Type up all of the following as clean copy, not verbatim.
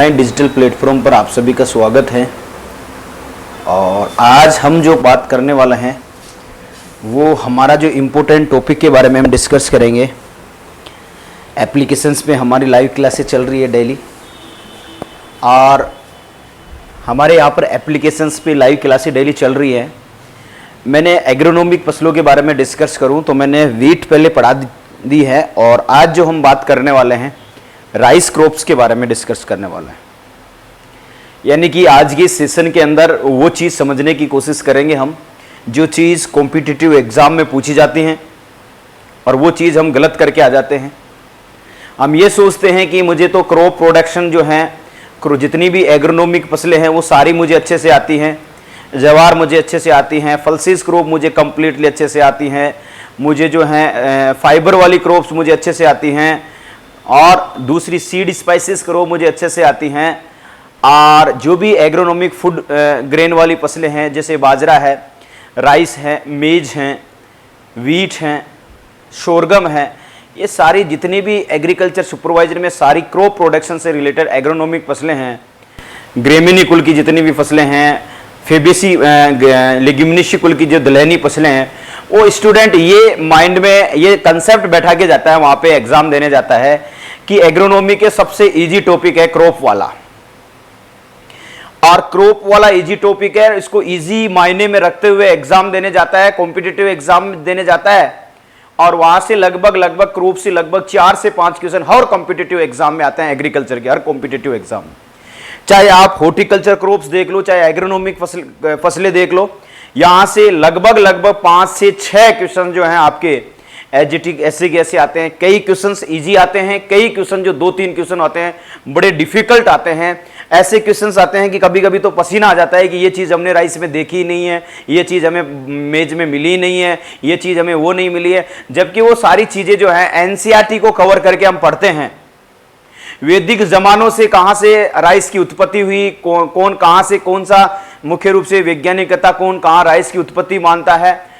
Digital platform पर आप सभी का स्वागत है। और आज हम जो बात करने वाले हैं वो हमारा जो इम्पोर्टेंट टॉपिक के बारे में हम डिस्कस करेंगे। एप्लीकेशंस में हमारी लाइव क्लासेस चल रही है डेली, और हमारे यहाँ पर एप्लीकेशंस पे लाइव क्लासेस डेली चल रही है। मैंने एग्रोनॉमिक फसलों के बारे में डिस्कस करूँ तो मैंने वीट पहले पढ़ा दी है, और आज जो हम बात करने वाले हैं राइस क्रॉप्स के बारे में डिस्कस करने वाला है। यानी कि आज के सेशन के अंदर वो चीज़ समझने की कोशिश करेंगे हम जो चीज़ कॉम्पिटिटिव एग्ज़ाम में पूछी जाती हैं, और वो चीज़ हम गलत करके आ जाते हैं। हम ये सोचते हैं कि मुझे तो क्रॉप प्रोडक्शन जो है, जितनी भी एग्रोनॉमिक फसलें हैं वो सारी मुझे अच्छे से आती हैं, ज्वार मुझे अच्छे से आती हैं, पल्सेस क्रॉप मुझे कम्प्लीटली अच्छे से आती हैं, मुझे जो है फाइबर वाली क्रॉप्स मुझे अच्छे से आती हैं, और दूसरी सीड स्पाइसेस क्रॉप मुझे अच्छे से आती हैं। और जो भी एग्रोनॉमिक फूड ग्रेन वाली फसलें हैं जैसे बाजरा है, राइस है, मेज हैं, वीट हैं, शोरगम है, ये सारी जितनी भी एग्रीकल्चर सुपरवाइजर में सारी क्रॉप प्रोडक्शन से रिलेटेड एग्रोनॉमिक फसलें हैं, ग्रेमिनी कुल की जितनी भी फसलें हैं, फेबेसी लेग्यूमिनेसी कुल की जो दलहनी फसलें हैं, वो स्टूडेंट ये माइंड में ये कंसेप्ट बैठा के जाता है वहाँ पे एग्जाम देने जाता है कि एग्रोनॉमी के सबसे इजी टॉपिक है क्रॉप वाला, और क्रॉप वाला इजी टॉपिक है, इसको इजी मायने में रखते हुए एग्जाम देने जाता है, कॉम्पिटिटिव एग्जाम देने जाता है। और वहां से लगभग क्रॉप से लगभग 4 से 5 क्वेश्चन हर कॉम्पिटिटिव एग्जाम में आते हैं। एग्रीकल्चर के हर कॉम्पिटिटिव एग्जाम, चाहे आप हॉर्टिकल्चर क्रॉप्स देख लो, चाहे एग्रोनॉमिक फसलें देख लो, यहां से लगभग 5 से 6 क्वेश्चन जो हैं आपके एजेटिक ऐसे कैसे आते हैं। कई क्वेश्चंस इजी आते हैं, कई क्वेश्चन जो 2-3 क्वेश्चन आते हैं बड़े डिफिकल्ट आते हैं। ऐसे क्वेश्चंस आते हैं कि कभी कभी तो पसीना आ जाता है कि ये चीज़ हमने राइस में देखी ही नहीं है, ये चीज़ हमें मेज में मिली नहीं है, ये चीज़ हमें वो नहीं मिली है। जबकि वो सारी चीज़ें जो है एनसीईआरटी को कवर करके हम पढ़ते हैं। वैदिक जमानों से कहाँ से राइस की उत्पत्ति हुई, कौन कहाँ से कौन सा मुख्य रूप से वैज्ञानिकता कौन कहाँ राइस की उत्पत्ति मानता है।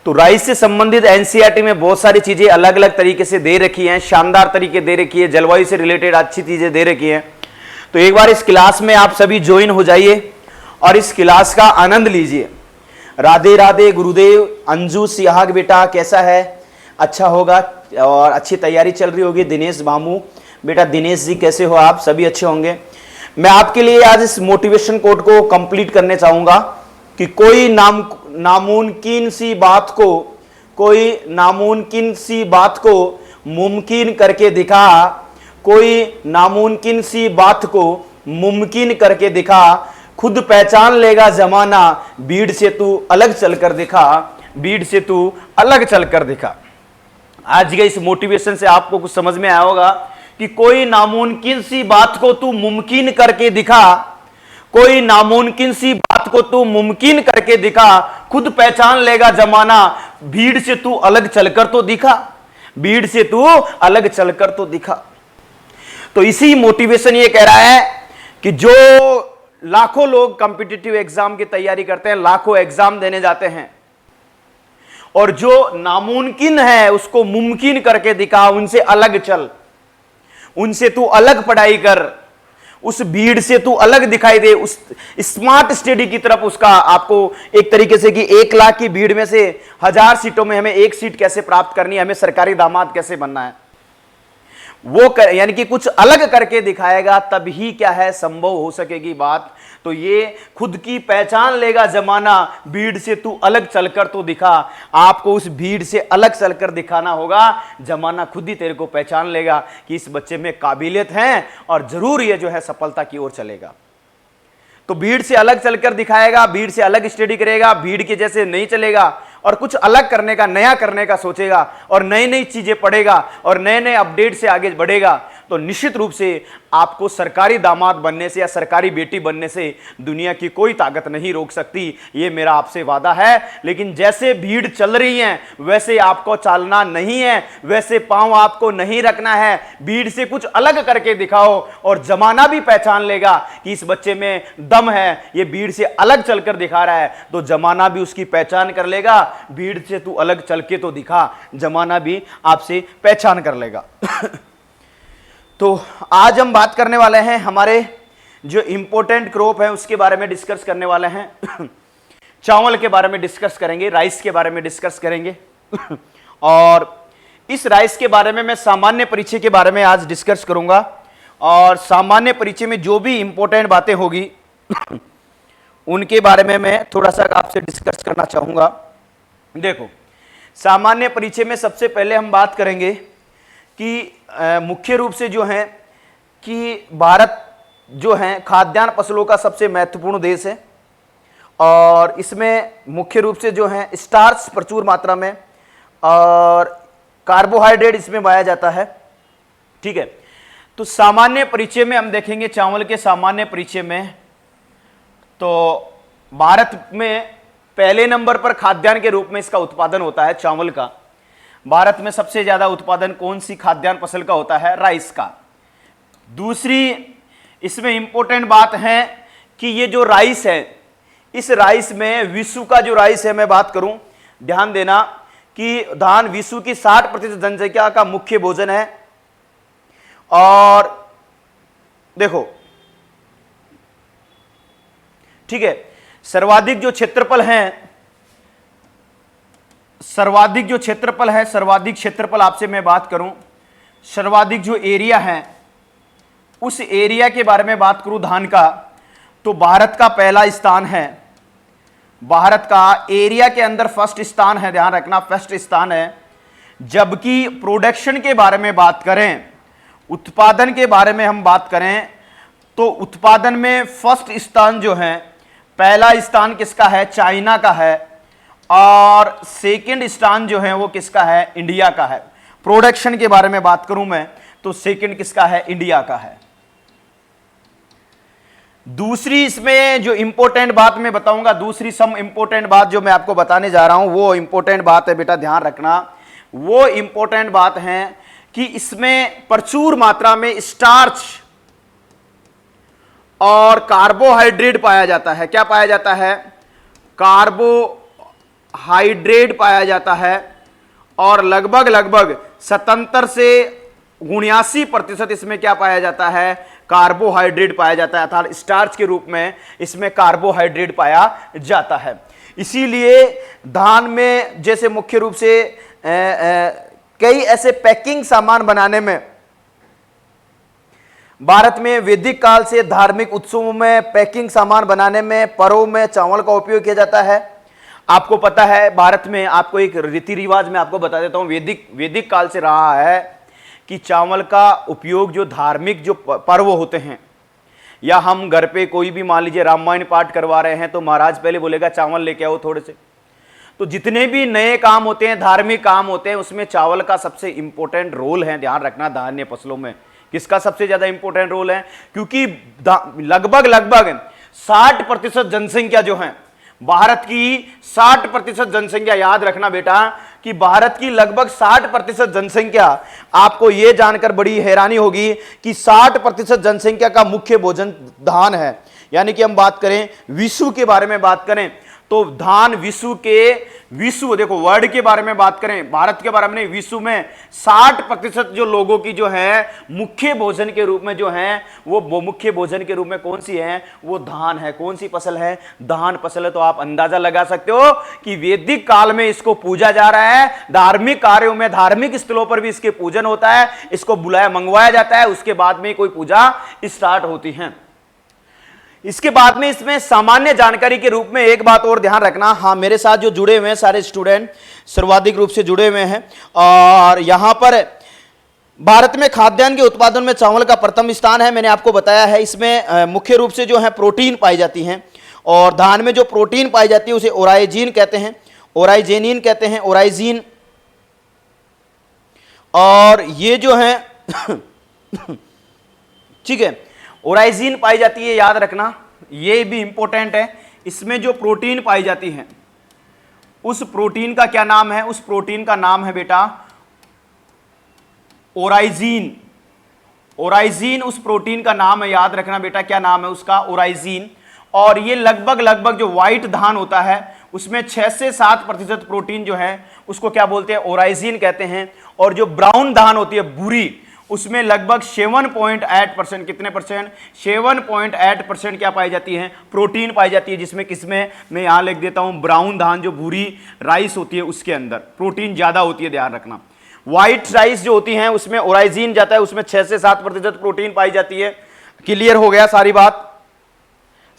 तो राइस से संबंधित एनसीईआरटी में बहुत सारी चीजें अलग अलग तरीके से दे रखी हैं, शानदार तरीके दे रखी है, जलवायु से रिलेटेड अच्छी चीजें दे रखी हैं। तो एक बार इस क्लास में आप सभी ज्वाइन हो जाइए और इस क्लास का आनंद लीजिए। राधे राधे गुरुदेव। अंजू सिहाग बेटा कैसा है? अच्छा होगा और अच्छी तैयारी चल रही होगी। दिनेश बामू बेटा, दिनेश जी कैसे हो आप? सभी अच्छे होंगे। मैं आपके लिए आज इस मोटिवेशन कोट को कंप्लीट करने चाहूंगा कि कोई नामुमकिन सी बात को मुमकिन करके दिखा, कोई नामुमकिन सी बात को मुमकिन करके दिखा, खुद पहचान लेगा जमाना, भीड़ से तू अलग चलकर दिखा, भीड़ से तू अलग चलकर दिखा। आज के इस मोटिवेशन से आपको कुछ समझ में आया होगा कि कोई नामुमकिन सी बात को तू मुमकिन करके दिखा, कोई नामुमकिन सी बात को तू मुमकिन करके दिखा, खुद पहचान लेगा जमाना, भीड़ से तू अलग चलकर तो दिखा, भीड़ से तू अलग चलकर तो दिखा। तो इसी मोटिवेशन ये कह रहा है कि जो लाखों लोग कॉम्पिटिटिव एग्जाम की तैयारी करते हैं, लाखों एग्जाम देने जाते हैं, और जो नामुमकिन है उसको मुमकिन करके दिखा, उनसे अलग चल, उनसे तू अलग पढ़ाई कर, उस भीड़ से तू अलग दिखाई दे, उस स्मार्ट स्टडी की तरफ उसका आपको एक तरीके से कि 1 लाख की भीड़ में से 1000 सीटों में हमें 1 सीट कैसे प्राप्त करनी है, हमें सरकारी दामाद कैसे बनना है, वो यानी कि कुछ अलग करके दिखाएगा, तभी क्या है संभव हो सकेगी बात। तो ये खुद की पहचान लेगा जमाना, भीड़ से तू अलग चलकर तो दिखा। आपको उस भीड़ से अलग चलकर दिखाना होगा, जमाना खुद ही तेरे को पहचान लेगा कि इस बच्चे में काबिलियत है और जरूर ये जो है सफलता की ओर चलेगा। तो भीड़ से अलग चलकर दिखाएगा, भीड़ से अलग स्टडी करेगा, भीड़ के जैसे नहीं चलेगा और कुछ अलग करने का, नया करने का सोचेगा और नई नई चीजें पढ़ेगा और नए नए अपडेट से आगे बढ़ेगा, तो निश्चित रूप से आपको सरकारी दामाद बनने से या सरकारी बेटी बनने से दुनिया की कोई ताकत नहीं रोक सकती। ये मेरा आपसे वादा है। लेकिन जैसे भीड़ चल रही है वैसे आपको चलना नहीं है, वैसे पांव आपको नहीं रखना है। भीड़ से कुछ अलग करके दिखाओ और जमाना भी पहचान लेगा कि इस बच्चे में दम है, ये भीड़ से अलग चलकर दिखा रहा है, तो जमाना भी उसकी पहचान कर लेगा। भीड़ से तू अलग चल के तो दिखा, जमाना भी आपसे पहचान कर लेगा। तो आज हम बात करने वाले हैं हमारे जो इंपॉर्टेंट क्रॉप है उसके बारे में डिस्कस करने वाले हैं। चावल के बारे में डिस्कस करेंगे, राइस के बारे में डिस्कस करेंगे। और इस राइस के बारे में मैं सामान्य परिचय के बारे में आज डिस्कस करूंगा, और सामान्य परिचय में जो भी इंपॉर्टेंट बातें होगी उनके बारे में मैं थोड़ा सा आपसे डिस्कस करना चाहूंगा। देखो, सामान्य परिचय में सबसे पहले हम बात करेंगे कि मुख्य रूप से जो है कि भारत जो है खाद्यान्न फसलों का सबसे महत्वपूर्ण देश है, और इसमें मुख्य रूप से जो है स्टार्च प्रचुर मात्रा में और कार्बोहाइड्रेट इसमें पाया जाता है। ठीक है, तो सामान्य परिचय में हम देखेंगे चावल के सामान्य परिचय में, तो भारत में पहले नंबर पर खाद्यान्न के रूप में इसका उत्पादन होता है चावल का। भारत में सबसे ज्यादा उत्पादन कौन सी खाद्यान्न फसल का होता है? राइस का। दूसरी इसमें इंपॉर्टेंट बात है कि ये जो राइस है, इस राइस में विश्व का जो राइस है, मैं बात करूं, ध्यान देना कि धान विश्व की 60% जनसंख्या का मुख्य भोजन है। और देखो, ठीक है, सर्वाधिक जो क्षेत्रफल आपसे मैं बात करूं, सर्वाधिक जो एरिया है, उस एरिया के बारे में बात करूं धान का, तो भारत का पहला स्थान है। भारत का एरिया के अंदर फर्स्ट स्थान है, ध्यान रखना, फर्स्ट स्थान है। जबकि प्रोडक्शन के बारे में बात करें, उत्पादन के बारे में हम बात करें, तो उत्पादन में फर्स्ट स्थान जो है, पहला स्थान किसका है? चाइना का है, और सेकंड स्थान जो है वो किसका है? इंडिया का है। प्रोडक्शन के बारे में बात करूं मैं, तो सेकंड किसका है? इंडिया का है। दूसरी इसमें जो इंपॉर्टेंट बात मैं बताऊंगा, दूसरी सम इंपॉर्टेंट बात जो मैं आपको बताने जा रहा हूं, वो इंपॉर्टेंट बात है बेटा, ध्यान रखना। वो इंपॉर्टेंट बात है कि इसमें प्रचुर मात्रा में स्टार्च और कार्बोहाइड्रेट पाया जाता है। क्या पाया जाता है? कार्बोहाइड्रेट पाया जाता है, और लगभग 77 से 79% इसमें क्या पाया जाता है? कार्बोहाइड्रेट पाया जाता है, अर्थात स्टार्च के रूप में इसमें कार्बोहाइड्रेट पाया जाता है। इसीलिए धान में जैसे मुख्य रूप से कई ऐसे पैकिंग सामान बनाने में, भारत में वैदिक काल से धार्मिक उत्सवों में पैकिंग सामान बनाने में, पर्वों में चावल का उपयोग किया जाता है। आपको पता है भारत में, आपको एक रीति रिवाज में आपको बता देता हूं, वैदिक काल से रहा है कि चावल का उपयोग जो धार्मिक जो पर्व होते हैं, या हम घर पे कोई भी मान लीजिए रामायण पाठ करवा रहे हैं, तो महाराज पहले बोलेगा चावल लेके आओ थोड़े से। तो जितने भी नए काम होते हैं, धार्मिक काम होते हैं, उसमें चावल का सबसे इंपॉर्टेंट रोल है। ध्यान रखना, धान्य फसलों में किसका सबसे ज्यादा इंपॉर्टेंट रोल है? क्योंकि लगभग 60% जनसंख्या जो है भारत की, 60% जनसंख्या, याद रखना बेटा कि भारत की लगभग 60% जनसंख्या, आपको यह जानकर बड़ी हैरानी होगी कि 60% जनसंख्या का मुख्य भोजन धान है। यानी कि हम बात करें विश्व के बारे में बात करें, तो धान विश्व देखो वर्ल्ड के बारे में बात करें, भारत के बारे में नहीं, विश्व में 60% जो लोगों की जो है मुख्य भोजन के रूप में जो है, वो मुख्य भोजन के रूप में कौन सी है? वो धान है। कौन सी फसल है? धान फसल है। तो आप अंदाजा लगा सकते हो कि वैदिक काल में इसको पूजा जा रहा है, धार्मिक कार्यों में, धार्मिक स्थलों पर भी इसके पूजन होता है, इसको बुलाया मंगवाया जाता है, उसके बाद में कोई पूजा स्टार्ट होती है। इसके बाद में इसमें सामान्य जानकारी के रूप में एक बात और ध्यान रखना, हाँ, मेरे साथ जो जुड़े हुए हैं सारे स्टूडेंट सर्वाधिक रूप से जुड़े हुए हैं, और यहां पर भारत में खाद्यान्न के उत्पादन में चावल का प्रथम स्थान है। मैंने आपको बताया है, इसमें मुख्य रूप से जो है प्रोटीन पाई जाती हैं, और धान में जो प्रोटीन पाई जाती है उसे ओराइजीन कहते हैं, ओराइजेनिन कहते हैं, ओराइजीन। और ये जो है ठीक है, ओराइजीन पाई जाती है, याद रखना, ये भी इंपॉर्टेंट है। इसमें जो प्रोटीन पाई जाती है, उस प्रोटीन का क्या नाम है? उस प्रोटीन का नाम है बेटा ओराइजीन। ओराइजीन उस प्रोटीन का नाम है, याद रखना बेटा, क्या नाम है उसका? ओराइजीन। और ये लगभग जो व्हाइट धान होता है उसमें 6 से 7% प्रोटीन जो है उसको क्या बोलते हैं? ओराइजीन कहते हैं। और जो ब्राउन धान होती है, भूरी, उसमें लगभग 7.8%, कितने परसेंट, 7.8% क्या पाई जाती है, प्रोटीन पाई जाती है, जिसमें किसमें, मैं यहां लिख देता हूं, ब्राउन धान जो भूरी राइस होती है उसके अंदर प्रोटीन ज्यादा होती है, ध्यान रखना। व्हाइट राइस जो होती है उसमें ओराइजीन जाता है, उसमें 6 से 7% प्रोटीन पाई जाती है। क्लियर हो गया सारी बात,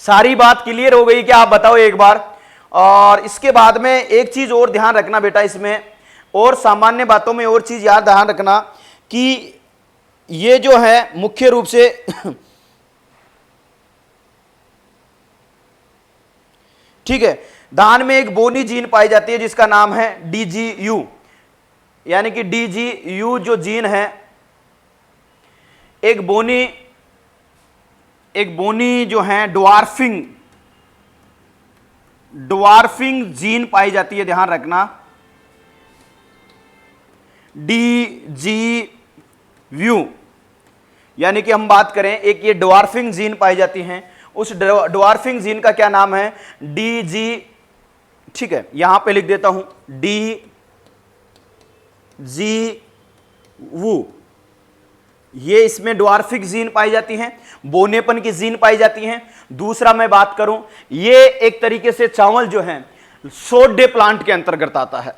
सारी बात क्लियर हो गई क्या, आप बताओ एक बार। और इसके बाद में एक चीज और ध्यान रखना बेटा, इसमें और सामान्य बातों में और चीज याद ध्यान रखना कि ये जो है मुख्य रूप से ठीक है, धान में एक बोनी जीन पाई जाती है जिसका नाम है DGU, यानी कि DGU जो जीन है, एक बोनी जो है ड्वार्फिंग जीन पाई जाती है, ध्यान रखना, DGU, यानी कि हम बात करें एक ये ड्वार्फिंग जीन पाई जाती हैं, उस ड्वार्फिंग जीन का क्या नाम है, DG, ठीक है, यहां पे लिख देता हूं DGU, ये इसमें ड्वार्फिक जीन पाई जाती हैं, बोनेपन की जीन पाई जाती हैं। दूसरा मैं बात करूं, ये एक तरीके से चावल जो है शॉर्ट डे प्लांट के अंतर्गत आता है।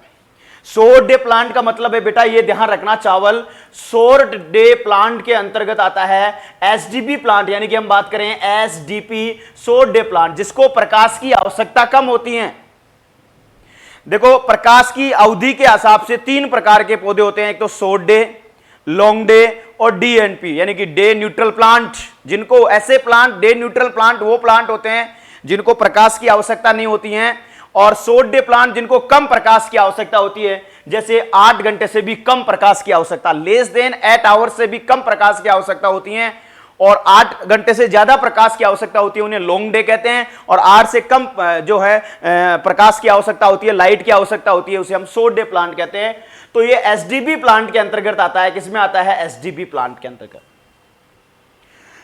शॉर्ट डे प्लांट का मतलब है बेटा, ये ध्यान रखना, चावल शॉर्ट डे प्लांट के अंतर्गत आता है। एसडीपी प्लांट, यानी कि हम बात करें एसडीपी शॉर्ट डे प्लांट, जिसको प्रकाश की आवश्यकता कम होती है। देखो, प्रकाश की अवधि के हिसाब से 3 प्रकार के पौधे होते हैं, एक तो शॉर्ट डे, लॉन्ग डे और डीएनपी, यानी कि डे न्यूट्रल प्लांट, जिनको ऐसे प्लांट, डे न्यूट्रल प्लांट वो प्लांट होते हैं जिनको प्रकाश की आवश्यकता नहीं होती है, और शॉर्ट डे प्लांट जिनको कम प्रकाश की आवश्यकता होती है, जैसे 8 घंटे से भी कम प्रकाश की आवश्यकता, लेस देन 8 आवर्स से भी कम प्रकाश की आवश्यकता होती है, और 8 घंटे से ज्यादा प्रकाश की आवश्यकता होती है, उन्हें लॉन्ग डे कहते हैं, और 8 से कम जो है प्रकाश की आवश्यकता होती है, लाइट की आवश्यकता होती है, उसे हम शॉर्ट डे प्लांट कहते हैं। तो ये एसडीपी प्लांट के अंतर्गत आता है, किसमें आता है, एसडीपी प्लांट के अंतर्गत।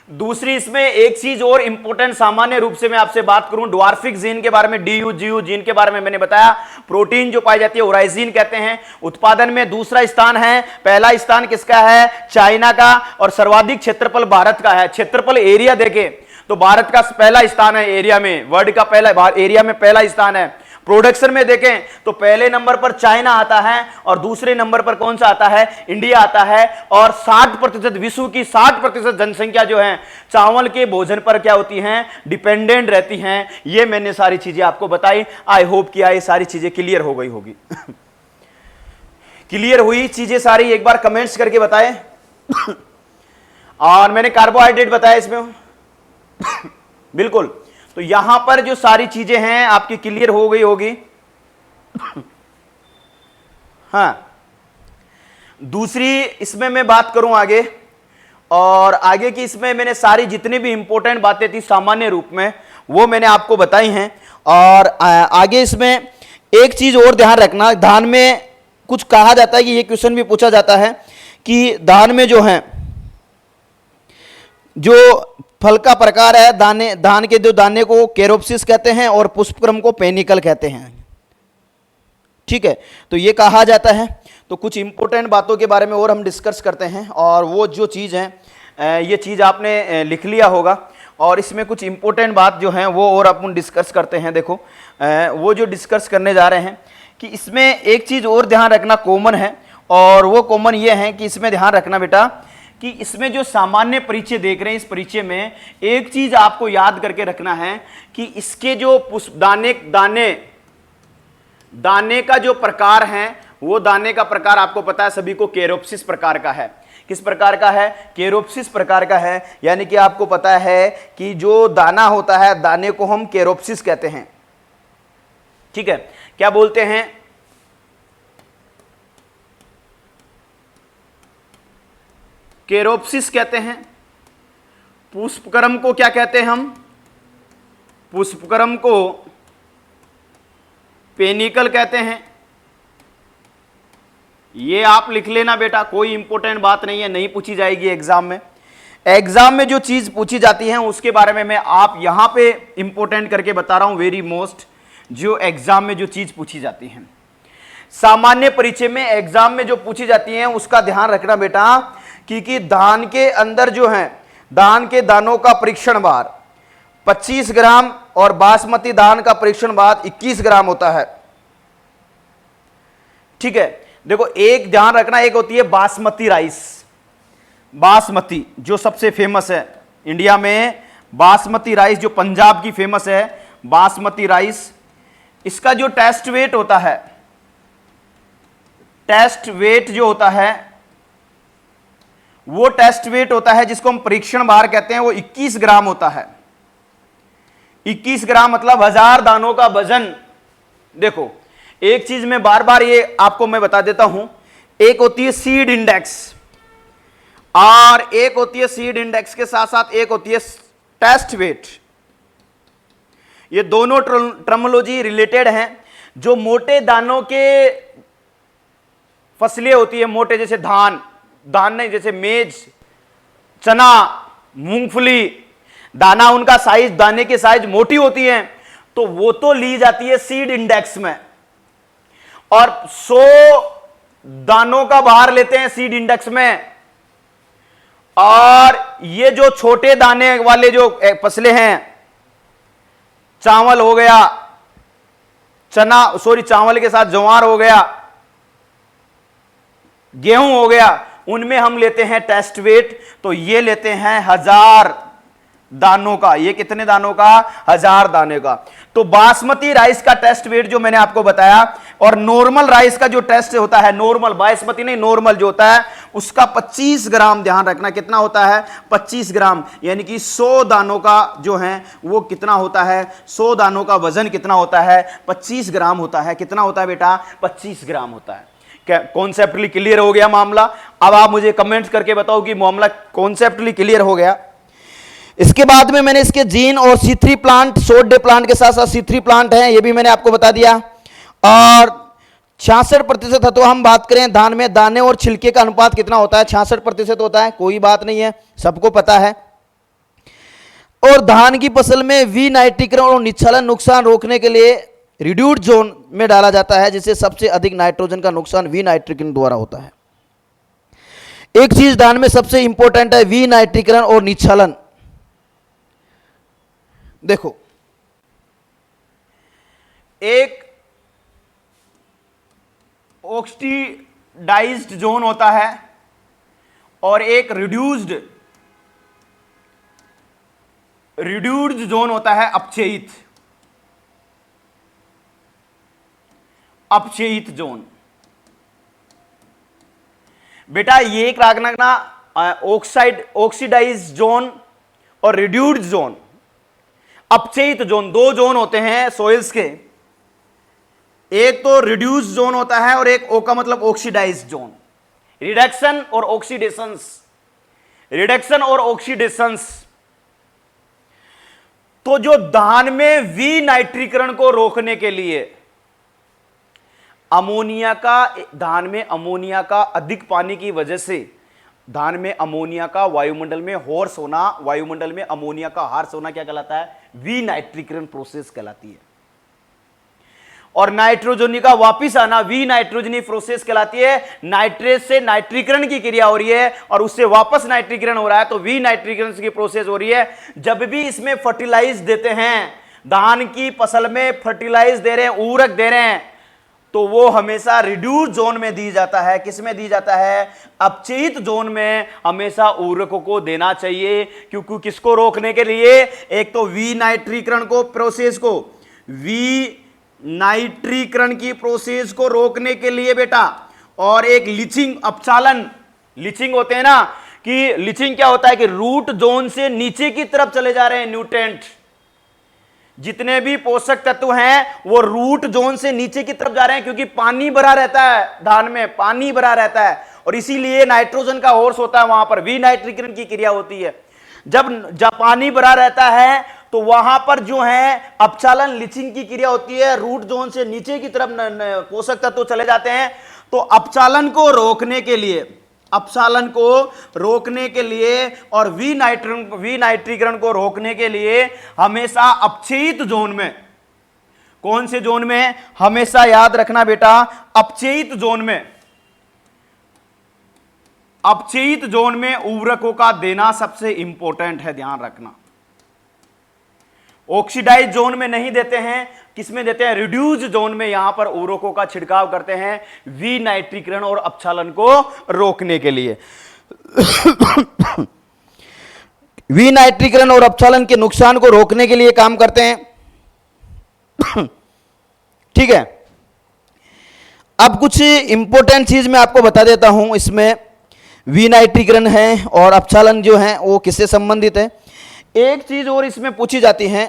दूसरी इसमें एक चीज और इंपॉर्टेंट, सामान्य रूप से मैं आपसे बात करूं ड्वार्फिक जीन के बारे में, DUGU जीन के बारे में मैंने बताया, प्रोटीन जो पाई जाती है ओराइजीन कहते हैं। उत्पादन में दूसरा स्थान है, पहला स्थान किसका है, चाइना का, और सर्वाधिक क्षेत्रफल भारत का है। क्षेत्रफल एरिया देखें तो भारत का पहला स्थान है एरिया में, वर्ल्ड का पहला एरिया में पहला स्थान है। प्रोडक्शन में देखें तो पहले नंबर पर चाइना आता है, और दूसरे नंबर पर कौन सा आता है, इंडिया आता है, और 60% विश्व की 60% जनसंख्या जो है चावल के भोजन पर क्या होती हैं, डिपेंडेंट रहती हैं। ये मैंने सारी चीजें आपको बताई, आई होप कि ये सारी चीजें क्लियर हो गई होगी। क्लियर हुई चीजें सारी, एक बार कमेंट्स करके बताएं। और मैंने कार्बोहाइड्रेट बताया इसमें बिल्कुल, तो यहां पर जो सारी चीजें हैं आपकी क्लियर हो गई होगी। हाँ, दूसरी इसमें मैं बात करूं आगे, और आगे की इसमें मैंने सारी जितनी भी इंपॉर्टेंट बातें थी सामान्य रूप में वो मैंने आपको बताई हैं। और आगे इसमें एक चीज और ध्यान रखना, धान में कुछ कहा जाता है कि ये क्वेश्चन भी पूछा जाता है कि धान में जो है जो फल का प्रकार है, धान के जो दाने को केरोप्सिस कहते हैं और पुष्पक्रम को पेनिकल कहते हैं। ठीक है, तो ये कहा जाता है। तो कुछ इंपॉर्टेंट बातों के बारे में और हम डिस्कस करते हैं, और वो जो चीज़ है ये चीज़ आपने लिख लिया होगा, और इसमें कुछ इंपॉर्टेंट बात जो है वो और अपन डिस्कस करते हैं। देखो वो जो डिस्कस करने जा रहे हैं कि इसमें एक चीज़ और ध्यान रखना कॉमन है, और वो कॉमन ये है कि इसमें ध्यान रखना बेटा कि इसमें जो सामान्य परिचय देख रहे हैं, इस परिचय में एक चीज आपको याद करके रखना है कि इसके जो दाने का जो प्रकार है, वो दाने का प्रकार आपको पता है सभी को, केरोप्सिस प्रकार का है। किस प्रकार का है, केरोप्सिस प्रकार का है, यानी कि आपको पता है कि जो दाना होता है, दाने को हम केरोप्सिस कहते हैं। ठीक है, क्या बोलते हैं, केरोप्सिस कहते हैं। पुष्पक्रम को क्या कहते हैं हम, पुष्पक्रम को पेनिकल कहते हैं। ये आप लिख लेना बेटा, कोई इंपॉर्टेंट बात नहीं है, नहीं पूछी जाएगी एग्जाम में। एग्जाम में जो चीज पूछी जाती है उसके बारे में मैं आप यहां पे इंपॉर्टेंट करके बता रहा हूं, वेरी मोस्ट, जो एग्जाम में जो चीज पूछी जाती है, सामान्य परिचय में एग्जाम में जो पूछी जाती है उसका ध्यान रखना बेटा क्योंकि धान के अंदर जो है धान के दानों का परीक्षण भार 25 ग्राम और बासमती धान का परीक्षण भार 21 ग्राम होता है। ठीक है, देखो एक ध्यान रखना, एक होती है बासमती राइस, बासमती जो सबसे फेमस है इंडिया में, बासमती राइस जो पंजाब की फेमस है, बासमती राइस, इसका जो टेस्ट वेट होता है, टेस्ट वेट जो होता है वो टेस्ट वेट होता है जिसको हम परीक्षण भार कहते हैं, वो 21 ग्राम होता है। 21 ग्राम मतलब 1000 दानों का वजन। देखो एक चीज में बार बार ये आपको मैं बता देता हूं, एक होती है सीड इंडेक्स और एक होती है सीड इंडेक्स के साथ साथ एक होती है टेस्ट वेट। ये दोनों टर्मिनोलॉजी रिलेटेड हैं। जो मोटे दानों के फसलें होती है, मोटे जैसे धान, धान नहीं जैसे मेज, चना, मूंगफली, दाना उनका साइज, दाने की साइज मोटी होती है, तो वो तो ली जाती है सीड इंडेक्स में और 100 दानों का भार लेते हैं सीड इंडेक्स में। और ये जो छोटे दाने वाले जो फसलें हैं, चावल हो गया, चना सॉरी चावल के साथ ज्वार हो गया, गेहूं हो गया, उनमें हम लेते हैं टेस्ट वेट, तो ये लेते हैं 1000 दानों का। ये कितने दानों का? 1000 दाने का। तो बासमती राइस का टेस्ट वेट जो मैंने आपको बताया, और नॉर्मल राइस का जो टेस्ट होता है, नॉर्मल बासमती नहीं, नॉर्मल जो होता है उसका 25 ग्राम, ध्यान रखना कितना होता है, 25 ग्राम, यानी कि 100 दानों का जो है वो कितना होता है, 100 दानों का वजन कितना होता है, 25 ग्राम होता है। कितना होता है बेटा? 25 ग्राम होता है। क्या कॉन्सेप्टली क्लियर हो गया मामला? अब आप मुझे कमेंट्स करके बताओ कि मामला कॉन्सेप्टली क्लियर हो गया। इसके बाद में मैंने इसके जीन और C3 plant, short day plant के साथ साथ C3 प्लांट है, ये भी मैंने आपको बता दिया। और 66% है, तो हम बात करें धान में दाने और छिलके का अनुपात कितना होता है? 66% होता है, कोई बात नहीं है, सबको पता है। और धान की फसल में विनाइट्रीकरण और निच्छालन नुकसान रोकने के लिए रिड्यूस्ड जोन में डाला जाता है, जिससे सबसे अधिक नाइट्रोजन का नुकसान विनाइट्रीकरण द्वारा होता है। एक चीज धान में सबसे इंपॉर्टेंट है, विनाइट्रीकरण और निच्छालन। देखो एक ऑक्सीडाइज्ड जोन होता है और एक रिड्यूस्ड जोन होता है, अपक्षयित जोन। बेटा ये एक रखना, ऑक्सीडाइज्ड जोन और रिड्यूस्ड जोन, अपक्षयित जोन, दो जोन होते हैं सोइल्स के। एक तो रिड्यूस्ड जोन होता है और एक ओ का मतलब ऑक्सीडाइज्ड जोन। रिडक्शन और ऑक्सीडेशंस, रिडक्शन और ऑक्सीडेशंस। तो जो धान में विनाइट्रीकरण को रोकने के लिए अमोनिया का, धान में अमोनिया का अधिक पानी की वजह से धान में अमोनिया का वायुमंडल में होर्स होना, वायुमंडल में अमोनिया का हार्स होना क्या कहलाता है? विनाइट्रीकरण प्रोसेस कहलाती है। और नाइट्रोजनी का वापिस आना विनाइट्रोजनी प्रोसेस कहलाती है। नाइट्रेट से नाइट्रीकरण की क्रिया हो रही है और उससे वापस नाइट्रीकरण हो रहा है, तो विनाइट्रीकरण की प्रोसेस हो रही है। जब भी इसमें फर्टिलाइज देते हैं, धान की फसल में फर्टिलाइज दे रहे हैं, उर्वरक दे रहे हैं, तो वो हमेशा रिड्यूस्ड जोन में दी जाता है। किस में दी जाता है? अपक्षयित जोन में हमेशा उर्वरकों को देना चाहिए। क्योंकि किसको रोकने के लिए? एक तो विनाइट्रीकरण को, प्रोसेस को, विनाइट्रीकरण की प्रोसेस को रोकने के लिए बेटा, और एक लीचिंग, अपचालन, लीचिंग होते हैं ना, कि लीचिंग क्या होता है कि रूट जोन से नीचे की तरफ चले जा रहे हैं न्यूट्रिएंट, जितने भी पोषक तत्व हैं वो रूट जोन से नीचे की तरफ जा रहे हैं, क्योंकि पानी भरा रहता है, धान में पानी भरा रहता है और इसीलिए नाइट्रोजन का होर्स होता है, वहां पर विनाइट्रीकरण की क्रिया होती है। जब पानी भरा रहता है तो वहां पर जो है अपचालन, लीचिंग की क्रिया होती है, रूट जोन से नीचे की तरफ पोषक तत्व चले जाते हैं। तो अपचालन को रोकने के लिए, अपसालन को रोकने के लिए और विनाइट्रीकरण को रोकने के लिए हमेशा अपक्षयित जोन में, कौन से जोन में? हमेशा याद रखना बेटा, अपक्षयित जोन में, अपचयित जोन में उर्वरकों का देना सबसे इंपॉर्टेंट है, ध्यान रखना। ऑक्सीडाइज जोन में नहीं देते हैं, किसमें देते हैं? रिड्यूस जोन में यहां पर उर्वरकों का छिड़काव करते हैं विनाइट्रीकरण और अपक्षालन को रोकने के लिए। विनाइट्रीकरण और अपक्षालन के नुकसान को रोकने के लिए काम करते हैं। ठीक है, अब कुछ इंपॉर्टेंट चीज मैं आपको बता देता हूं। इसमें विनाइट्रीकरण है और अपक्षालन जो है वो किससे संबंधित है। एक चीज और इसमें पूछी जाती है,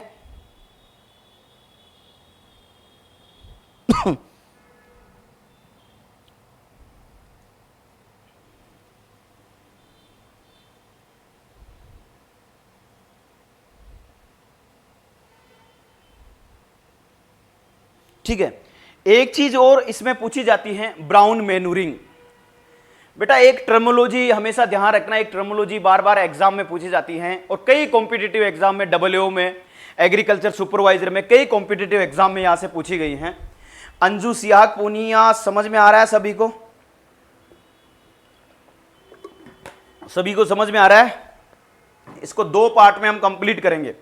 ठीक है, एक चीज और इसमें पूछी जाती है ब्राउन मैन्यूरिंग। बेटा एक टर्मोलॉजी हमेशा ध्यान रखना, एक टर्मोलॉजी बार बार एग्जाम में पूछी जाती है और कई कॉम्पिटिटिव एग्जाम में, डब्ल्यूओ में, एग्रीकल्चर सुपरवाइजर में, कई कॉम्पिटिटिव एग्जाम में यहां से पूछी गई हैं। अंजू सियाक पूनिया, समझ में आ रहा है सभी को? सभी को समझ में आ रहा है? इसको दो पार्ट में हम कंप्लीट करेंगे।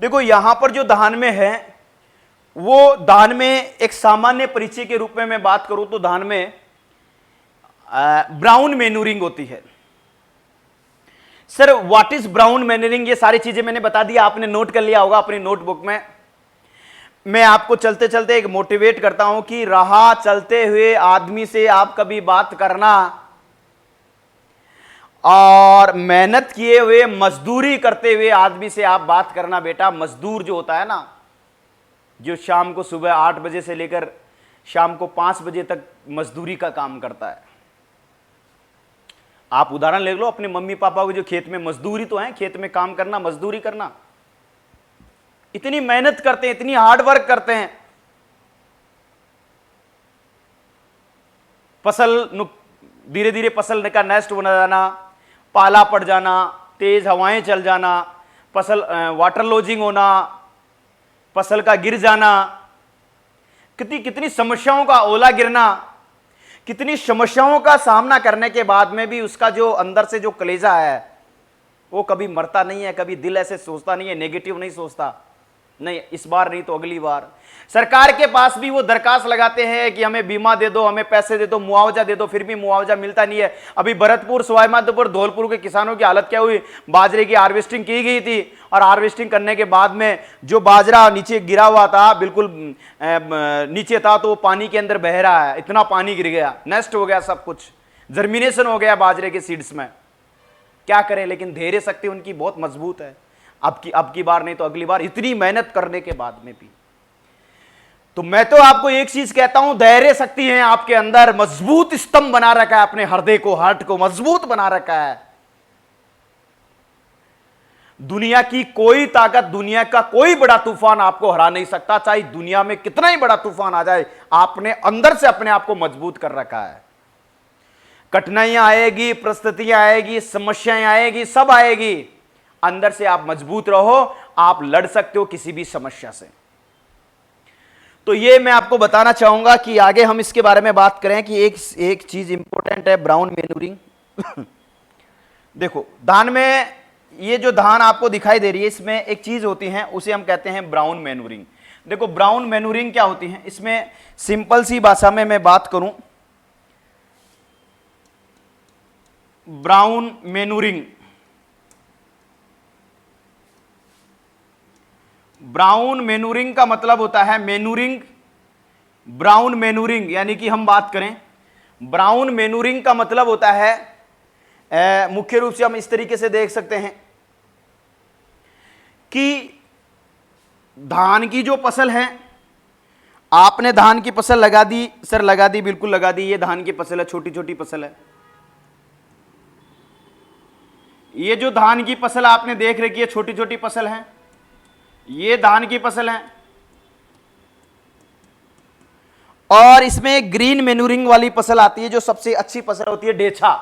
देखो यहां पर जो धान में है वो धान में एक सामान्य परिचय के रूप में मैं बात करूं तो धान में ब्राउन मैन्यूरिंग होती है। Sir what is brown manuring, ये सारी चीजें मैंने बता दिया, आपने नोट कर लिया होगा अपनी नोटबुक में। मैं आपको चलते चलते एक मोटिवेट करता हूं कि राह चलते हुए आदमी से आप कभी बात करना और मेहनत किए हुए मजदूरी करते हुए आदमी से आप बात करना। बेटा मजदूर जो होता है ना, जो शाम को सुबह 8 बजे से लेकर शाम को 5 बजे तक मजदूरी का काम करता है। आप उदाहरण ले लो अपने मम्मी पापा को, जो खेत में मजदूरी तो है, खेत में काम करना, मजदूरी करना, इतनी मेहनत करते हैं, इतनी हार्ड वर्क करते हैं। फसल धीरे धीरे फसल का नष्ट होना जाना, पाला पड़ जाना, तेज हवाएं चल जाना, फसल वाटर लॉजिंग होना, फसल का गिर जाना, कितनी कितनी समस्याओं का ओला गिरना, कितनी समस्याओं का सामना करने के बाद में भी उसका जो अंदर से जो कलेजा है वो कभी मरता नहीं है, कभी दिल ऐसे सोचता नहीं है, नेगेटिव नहीं सोचता, नहीं इस बार नहीं तो अगली बार। सरकार के पास भी वो दरखास्त लगाते हैं कि हमें बीमा दे दो, हमें पैसे दे दो, मुआवजा दे दो, फिर भी मुआवजा मिलता नहीं है। अभी भरतपुर, सवाई माधोपुर, धौलपुर के किसानों की हालत क्या हुई, बाजरे की हार्वेस्टिंग की गई थी और हार्वेस्टिंग करने के बाद में जो बाजरा नीचे गिरा हुआ था, बिल्कुल नीचे था, तो वो पानी के अंदर बह रहा है, इतना पानी गिर गया, नष्ट हो गया सब कुछ, जर्मिनेशन हो गया बाजरे के सीड्स में। क्या करें, लेकिन धैर्य शक्ति उनकी बहुत मजबूत है। अब की बार नहीं तो अगली बार, इतनी मेहनत करने के बाद में भी। तो मैं तो आपको एक चीज कहता हूं, धैर्य शक्ति है आपके अंदर, मजबूत स्तंभ बना रखा है, अपने हृदय को, हार्ट को मजबूत बना रखा है। दुनिया की कोई ताकत, दुनिया का कोई बड़ा तूफान आपको हरा नहीं सकता, चाहे दुनिया में कितना ही बड़ा तूफान आ जाए, आपने अंदर से अपने आप को मजबूत कर रखा है। कठिनाइयां आएगी, परिस्थितियां आएगी, समस्याएं आएगी, सब आएगी, अंदर से आप मजबूत रहो, आप लड़ सकते हो किसी भी समस्या से। तो ये मैं आपको बताना चाहूंगा कि आगे हम इसके बारे में बात करें कि एक चीज इंपॉर्टेंट है, ब्राउन मैन्यूरिंग। देखो धान में ये जो धान आपको दिखाई दे रही है, इसमें एक चीज होती है, उसे हम कहते हैं ब्राउन मैन्यूरिंग। देखो ब्राउन मैन्यूरिंग क्या होती है, इसमें सिंपल सी भाषा में मैं बात करूं, ब्राउन मैन्यूरिंग, ब्राउन मैन्यूरिंग का मतलब होता है मैन्यूरिंग, ब्राउन मैन्यूरिंग यानी कि हम बात करें ब्राउन मैन्यूरिंग का मतलब होता है मुख्य रूप से हम इस तरीके से देख सकते हैं कि धान की जो फसल है, आपने धान की फसल लगा दी, सर लगा दी, बिल्कुल लगा दी, ये धान की फसल है, छोटी छोटी फसल है। ये जो धान की फसल आपने देख रखी है, छोटी छोटी फसल है, ये धान की फसल है। और इसमें ग्रीन मैन्यूरिंग वाली फसल आती है, जो सबसे अच्छी फसल होती है, डेछा।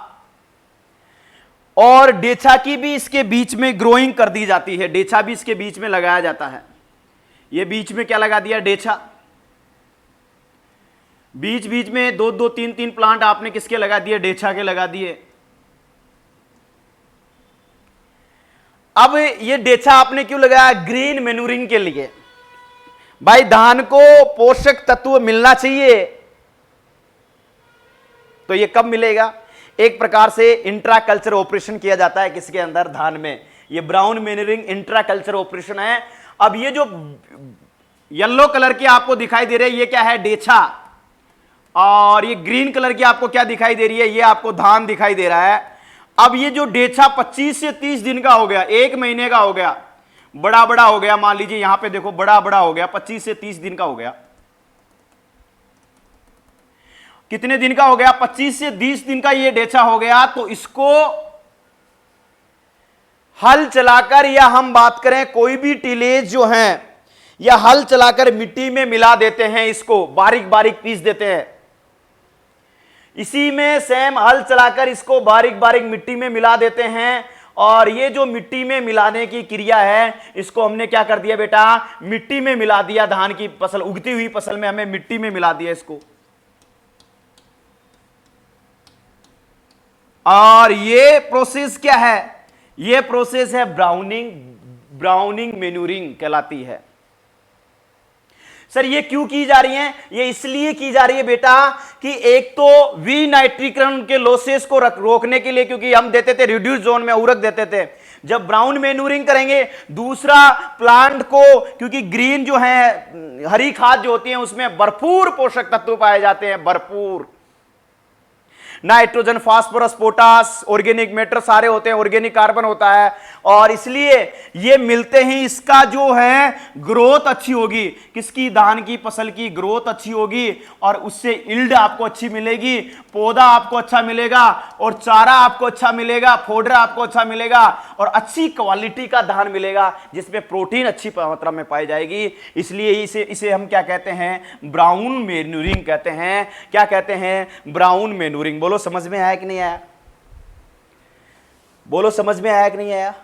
और डेछा की भी इसके बीच में ग्रोइंग कर दी जाती है, डेछा भी इसके बीच में लगाया जाता है। ये बीच में क्या लगा दिया, डेछा। बीच बीच में दो दो तीन तीन प्लांट आपने किसके लगा दिए, डेछा के लगा दिए। अब ये डेचा आपने क्यों लगाया? ग्रीन मैन्यूरिंग के लिए। भाई धान को पोषक तत्व मिलना चाहिए, तो ये कब मिलेगा? एक प्रकार से इंट्रा कल्चर ऑपरेशन किया जाता है किसके अंदर? धान में। ये brown manuring intra culture operation है। अब ये जो येलो कलर की आपको दिखाई दे रही है, ये क्या है? डेछा। और ये ग्रीन कलर की आपको क्या दिखाई दे रही है? ये आपको धान दिखाई दे रहा है। अब ये जो डेछा 25 से 30 दिन का हो गया, एक महीने का हो गया, बड़ा बड़ा हो गया, मान लीजिए यहां पे देखो बड़ा बड़ा हो गया, 25 से 30 दिन का हो गया। कितने दिन का हो गया? 25 से 20 दिन का ये डेछा हो गया। तो इसको हल चलाकर, या हम बात करें कोई भी टिलेज जो है, या हल चलाकर मिट्टी में मिला देते हैं, इसको बारीक बारीक पीस देते हैं। इसी में सेम हल चलाकर इसको बारीक बारीक मिट्टी में मिला देते हैं। और ये जो मिट्टी में मिलाने की क्रिया है, इसको हमने क्या कर दिया बेटा? मिट्टी में मिला दिया। धान की फसल, उगती हुई फसल में हमें मिट्टी में मिला दिया इसको। और ये प्रोसेस क्या है? ये प्रोसेस है ब्राउनिंग मैन्यूरिंग कहलाती है। सर ये क्यों की जा रही है? ये इसलिए की जा रही है बेटा कि एक तो विनाइट्रीकरण के लॉसेस को रोकने के लिए, क्योंकि हम देते थे रिड्यूस जोन में उर्वरक देते थे, जब ब्राउन मैन्यूरिंग करेंगे। दूसरा, प्लांट को, क्योंकि ग्रीन जो है हरी खाद जो होती है उसमें भरपूर पोषक तत्व पाए जाते हैं, भरपूर nitrogen, phosphorus, potash, organic matter सारे होते हैं, ऑर्गेनिक कार्बन होता है। और इसलिए ये मिलते ही इसका जो है ग्रोथ अच्छी होगी। किसकी? धान की फसल की ग्रोथ अच्छी होगी, और उससे यील्ड आपको अच्छी मिलेगी, पौधा आपको अच्छा मिलेगा, और चारा आपको अच्छा मिलेगा, फोडर आपको अच्छा मिलेगा, और अच्छी क्वालिटी का धान मिलेगा जिसमें प्रोटीन अच्छी मात्रा में पाई जाएगी। इसलिए इसे हम क्या कहते हैं? ब्राउन मैन्यूरिंग कहते हैं। क्या कहते हैं? Brown manuring. बोलो समझ में आया कि नहीं आया? बोलो समझ में आया कि नहीं आया?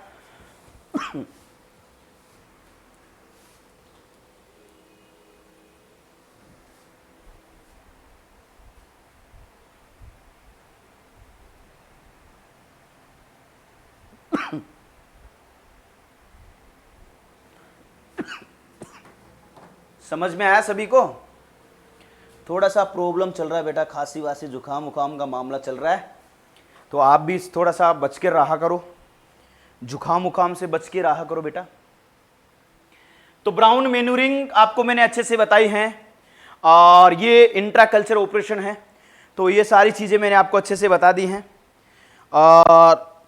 समझ में आया सभी को? थोड़ा सा प्रॉब्लम चल रहा है बेटा, खांसी वासी जुकाम उखाम का मामला चल रहा है, तो आप भी थोड़ा सा बच के रहा करो, जुकाम उखाम से बच के रहा करो बेटा। तो ब्राउन मैन्यूरिंग आपको मैंने अच्छे से बताई हैं, और ये इंट्रा कल्चर ऑपरेशन है। तो ये सारी चीज़ें मैंने आपको अच्छे से बता दी हैं। और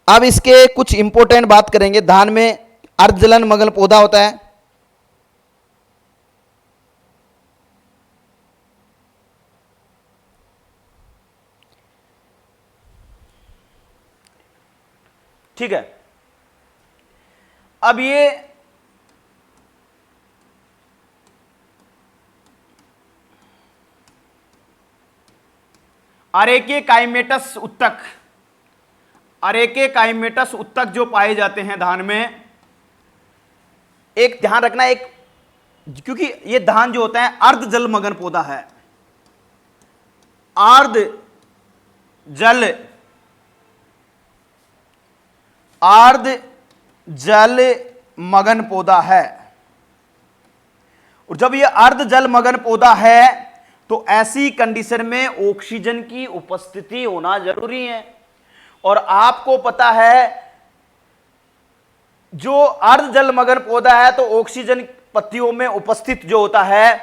अब इसके कुछ इंपॉर्टेंट बात करेंगे। धान में अर्धजलन मगन पौधा होता है। ठीक है। अब ये अरेके काइमेटस उत्तक, अरेके काइमेटस उत्तक जो पाए जाते हैं धान में, एक ध्यान रखना, एक क्योंकि ये धान जो होता है अर्ध जलमग्न पौधा है, अर्ध जल मगन पौधा है। और जब ये अर्ध जल मगन पौधा है तो ऐसी कंडीशन में ऑक्सीजन की उपस्थिति होना जरूरी है। और आपको पता है जो अर्ध जल मगन पौधा है तो ऑक्सीजन पत्तियों में उपस्थित जो होता है,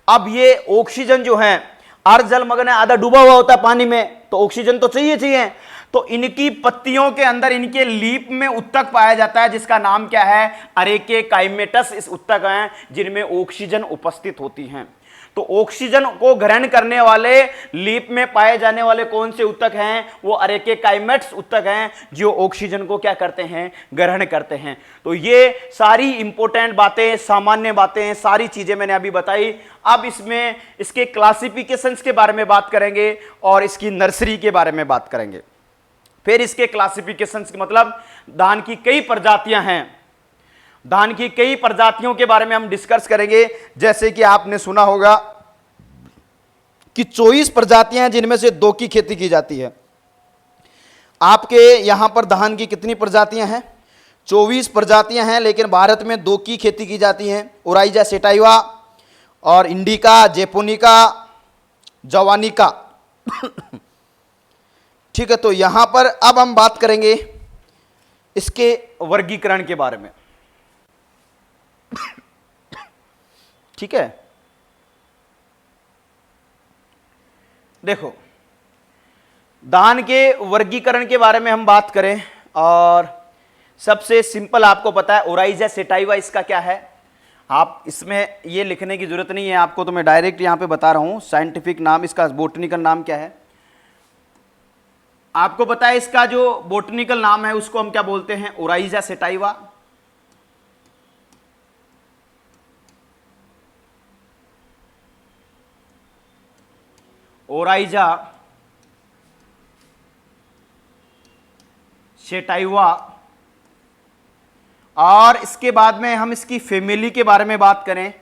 अब ये ऑक्सीजन जो है अर्ध जल मगन है, आधा डूबा हुआ होता है पानी में, तो ऑक्सीजन तो चाहिए। तो इनकी पत्तियों के अंदर, इनके लीप में उत्तक पाया जाता है जिसका नाम क्या है? अरेके काइमेटस इस उत्तक हैं जिनमें ऑक्सीजन उपस्थित होती हैं। तो ऑक्सीजन को ग्रहण करने वाले लीप में पाए जाने वाले कौन से उत्तक हैं? वो अरेके काइमेट्स उत्तक हैं जो ऑक्सीजन को क्या करते हैं? ग्रहण करते हैं। तो ये सारी इंपॉर्टेंट बातें, सामान्य बातें, सारी चीजें मैंने अभी बताई। अब इसमें इसके क्लासिफिकेशंस के बारे में बात करेंगे और इसकी नर्सरी के बारे में बात करेंगे। फिर इसके क्लासिफिकेशंस मतलब धान की कई प्रजातियां हैं, धान की कई प्रजातियों के बारे में हम डिस्कस करेंगे। जैसे कि आपने सुना होगा कि 24 प्रजातियां हैं जिनमें से 2 की खेती की जाती है। आपके यहां पर धान की कितनी प्रजातियां हैं? 24 प्रजातियां हैं, लेकिन भारत में 2 की खेती की जाती हैं, ओराइजा सेटाइवा और इंडिका, जेपोनिका, जवानिका। ठीक है, तो यहां पर अब हम बात करेंगे इसके वर्गीकरण के बारे में। ठीक है, देखो धान के वर्गीकरण के बारे में हम बात करें, और सबसे सिंपल आपको पता है ओराइजा सेटाइवा इसका क्या है। आप इसमें ये लिखने की जरूरत नहीं है आपको, तो मैं डायरेक्ट यहां पे बता रहा हूं साइंटिफिक नाम, इसका बोटनिकल नाम क्या है आपको पता है। इसका जो बोटनिकल नाम है उसको हम क्या बोलते हैं? Oryza sativa. Oryza sativa. और इसके बाद में हम इसकी फैमिली के बारे में बात करें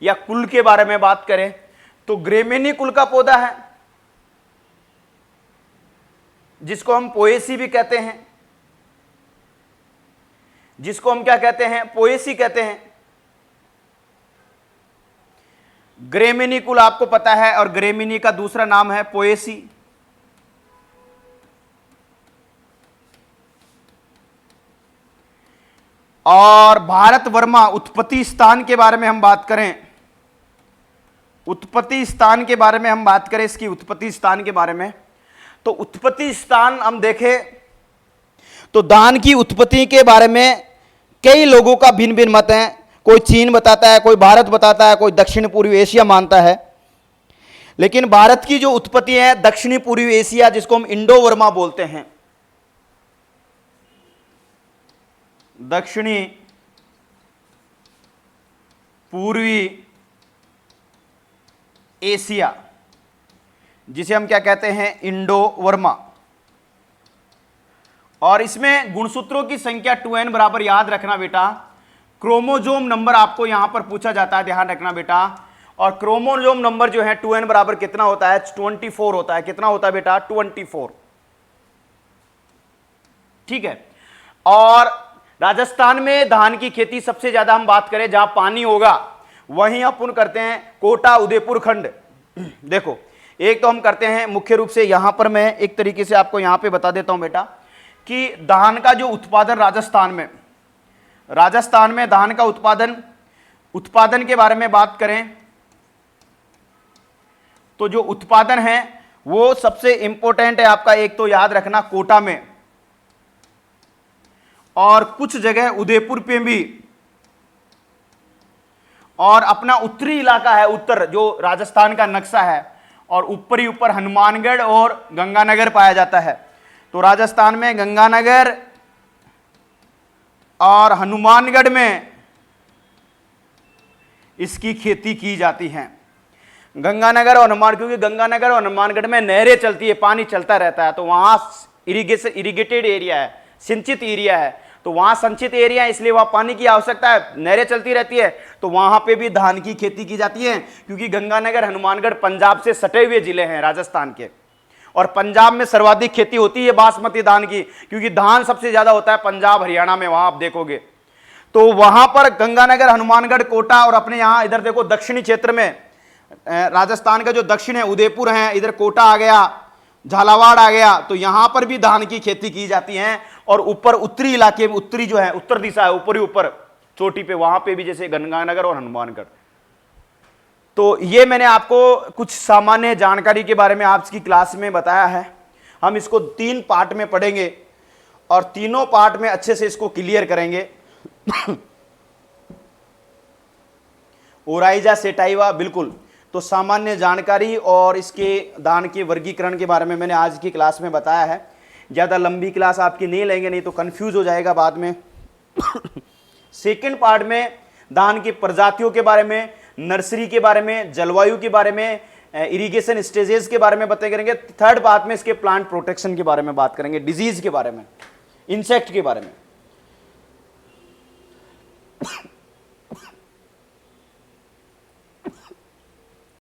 या कुल के बारे में बात करें तो ग्रेमिनी कुल का पौधा है, जिसको हम पोएसी भी कहते हैं, जिसको हम क्या कहते हैं? पोएसी कहते हैं। ग्रेमिनी कुल आपको पता है, और ग्रेमिनी का दूसरा नाम है पोएसी। और भारत वर्मा उत्पत्ति स्थान के बारे में हम बात करें, उत्पत्ति स्थान के बारे में हम बात करें, इसकी उत्पत्ति स्थान के बारे में, तो उत्पत्ति स्थान हम देखें तो धान की उत्पत्ति के बारे में कई लोगों का भिन्न भिन्न मत है। कोई चीन बताता है, कोई भारत बताता है, कोई दक्षिण पूर्वी एशिया मानता है। लेकिन भारत की जो उत्पत्ति है दक्षिणी पूर्वी एशिया, जिसको हम इंडो वर्मा बोलते हैं, दक्षिणी पूर्वी एशिया, जिसे हम क्या कहते हैं? इंडो वर्मा। और इसमें गुणसूत्रों की संख्या 2n बराबर, याद रखना बेटा। क्रोमोजोम नंबर आपको यहां पर पूछा जाता है, ध्यान रखना बेटा। और क्रोमोजोम नंबर जो है 2n बराबर कितना होता है? 24 होता है। कितना होता है बेटा? 24। ठीक है। और राजस्थान में धान की खेती सबसे ज्यादा हम बात करें जहां पानी होगा वहीं अपन करते हैं कोटा उदयपुर खंड। देखो, एक तो हम करते हैं मुख्य रूप से, यहां पर मैं एक तरीके से आपको यहां पे बता देता हूं बेटा कि धान का जो उत्पादन राजस्थान में धान का उत्पादन के बारे में बात करें तो जो उत्पादन है वो सबसे इंपॉर्टेंट है आपका, एक तो याद रखना कोटा में, और कुछ जगह उदयपुर पे भी, और अपना उत्तरी इलाका है, उत्तर जो राजस्थान का नक्शा है, और ऊपरी ऊपर हनुमानगढ़ और गंगानगर पाया जाता है। तो राजस्थान में गंगानगर और हनुमानगढ़ में इसकी खेती की जाती है। गंगानगर और हनुमान, क्योंकि गंगानगर और हनुमानगढ़ में नहरें चलती है, पानी चलता रहता है, तो वहां इरिगेटेड एरिया है, सिंचित एरिया है, तो वहां संचित एरिया है, इसलिए वहां पानी की आवश्यकता है, नहरें चलती रहती है, तो वहां पे भी धान की खेती की जाती है। क्योंकि गंगानगर हनुमानगढ़ पंजाब से सटे हुए जिले हैं राजस्थान के, और पंजाब में सर्वाधिक खेती होती है बासमती धान की, क्योंकि धान सबसे ज्यादा होता है पंजाब हरियाणा में, वहां आप देखोगे। तो वहां पर गंगानगर, हनुमानगढ़, कोटा, और अपने यहां इधर देखो दक्षिणी क्षेत्र में राजस्थान का जो दक्षिण है उदयपुर है, इधर कोटा आ गया, झालावाड़ आ गया, तो यहां पर भी धान की खेती की जाती है। और ऊपर उत्तरी इलाके में, उत्तरी जो है उत्तर दिशा है, ऊपर चोटी पे, वहां पे भी जैसे गंगानगर और हनुमानगढ़। तो ये मैंने आपको कुछ सामान्य जानकारी के बारे में आज की क्लास में बताया है। हम इसको 3 पार्ट में पढ़ेंगे और तीनों पार्ट में अच्छे से इसको क्लियर करेंगे। ओराइजा सेटाइवा, बिल्कुल। तो सामान्य जानकारी और इसके धान के वर्गीकरण के बारे में मैंने आज की क्लास में बताया है। ज़्यादा लंबी क्लास आपकी नहीं लेंगे, नहीं तो कंफ्यूज हो जाएगा बाद में। सेकंड पार्ट में धान की प्रजातियों के बारे में, नर्सरी के बारे में, जलवायु के बारे में, इरिगेशन स्टेजेस के बारे में बातें करेंगे। थर्ड पार्ट में इसके प्लांट प्रोटेक्शन के बारे में बात करेंगे, डिजीज के बारे में, इंसेक्ट के बारे में।